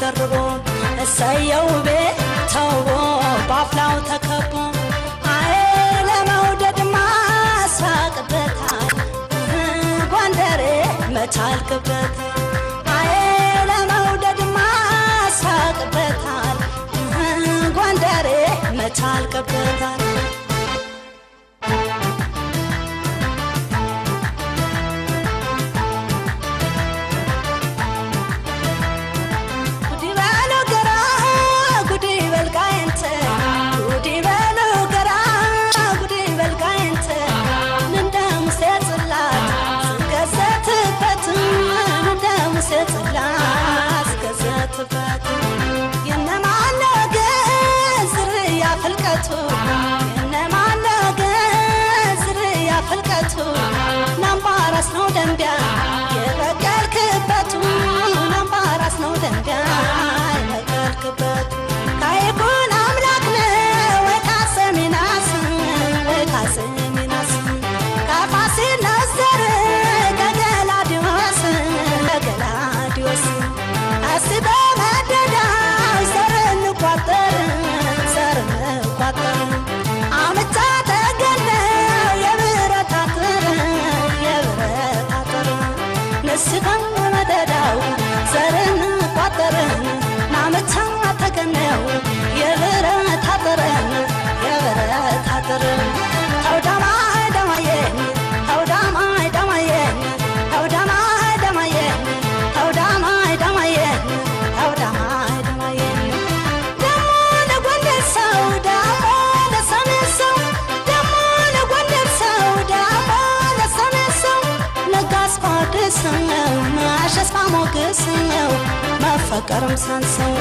ተደርቦ እሰየው ቤተው ባፍላው ተከቦ አይ ለመውደድማ ሳቅበታል ጎንደሬ መቻልክበት አይ ለመውደድማ ሳቅበታል ጎንደሬ መቻልክበታል ናምባራስ ነው ደንቢያ የበቀልክበቱ ናምባራስ ነው ደንቢያ የበቀልክበቱ ካይኩን አምላክ ነው ወይ ካሰሚናስ ወይ ካሰሚናስ ካፋሲል ነዘር ከገላዲዮስ ከገላዲዮስ አስበ መደዳው ዘርን ቋጠር አመቻ ስፈን መደዳው ዘርን ቋጠርን ናመቻ ተገነው የብረት አጥርን ተውዳማይ ደማየን ተውዳማይ ደማየን ተውዳማይ ደማየን ተውዳማይ ደማየን ተውዳማይ ደማየን ደሞ ለጎንደር ሰው ደሞ ለሰሜን ሰው ደሞ ለጎንደር ሰው ደሞ ለሰሜን ሰው ነጋስ ፋድስነው ማሸስ ፋሞግስነው መፈቀርም ሳንሰው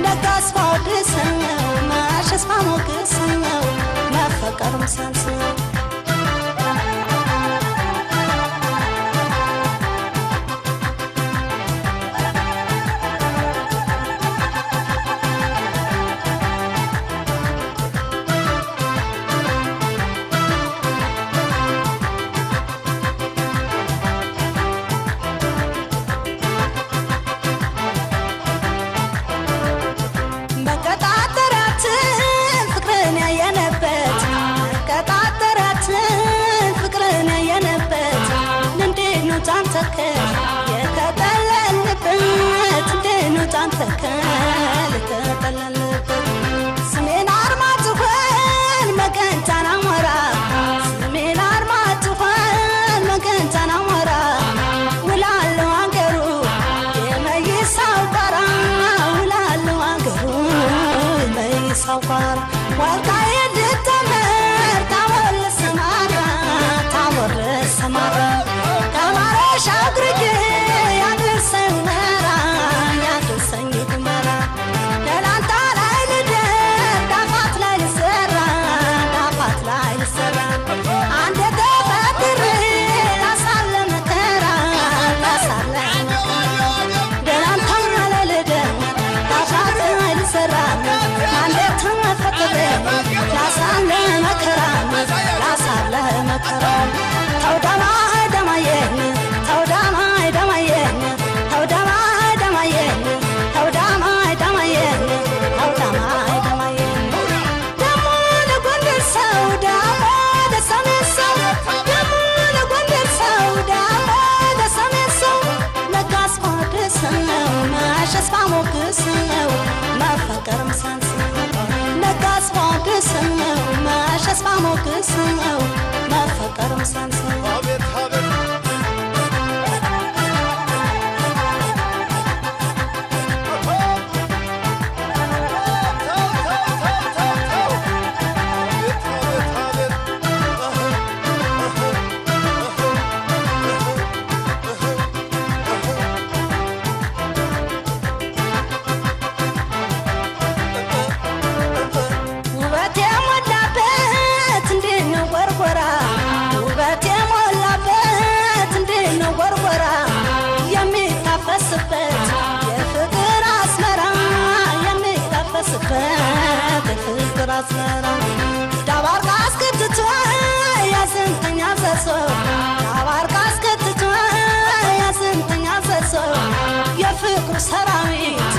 ነጋስ ፋድስነው ማሸስ ፋሞግስነው መፈቀርም ሳንሰው የተጠለልበት እንደኑ ጫንተከል የተጠለልበት ስሜን አርማጭሆን መገንጫን አሞራ ስሜን አርማጭሆን መገንጫን አሞራ ውላለሁ አገሩ የመይሳው ቋራ ውላለሁ አገሩ የመይሳው ቋራ ወልቃይት ልትመር ታወርስ ሰማራ ታወርስ ሰማራ ሻግርጌ ያድርሰኝ መራ ያድርሰኝ ግመራ ደላንታ ላይ ልደር ዳፋት ላይ ልሰራ ዳፋት ላይ ልሰራ አንድ ተፈጥሬ ላሳለ መከራ ላሳለ ደላንታ ላይ ልደር ዳፋት ላይ ልሰራ አንድ ተፈጥሬ ላሳለ መከራ ላሳለ መከራ ተውዳማ ደማየን ተውዳማይ ደማየን ተውዳማይ ደማየን ተውዳማይ ደማየን ተውዳማይ ደማየን ደሞ ለጎንደር ሰው ደሞ ለሰሜን ሰው ደሞ ለጎንደር ሰው ደሞ ለሰሜን ሰው ነጋስ ፋድስነው ማሸስ ፋሞግስነው መፈቀርም ሳንሰው ነጋስ ፋድስነው ማሸስ ፋሞግስነው መፈቀርም ሳንሰው ዳባር ካስከትቶ ያስንተኛ ፈሶ ዳባር ካስከትቶ ያስንተኛ ፈሶ የፍቅሩ ሰራዊት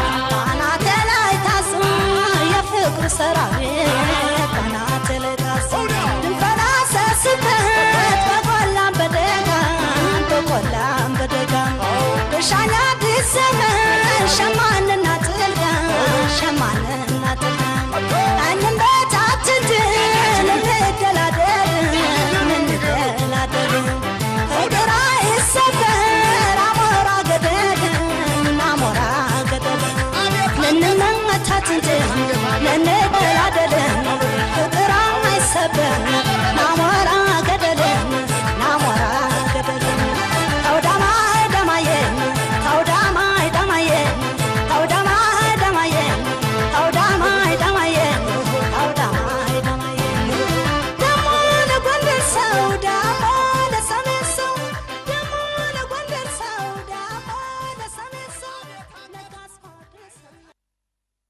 Thank you.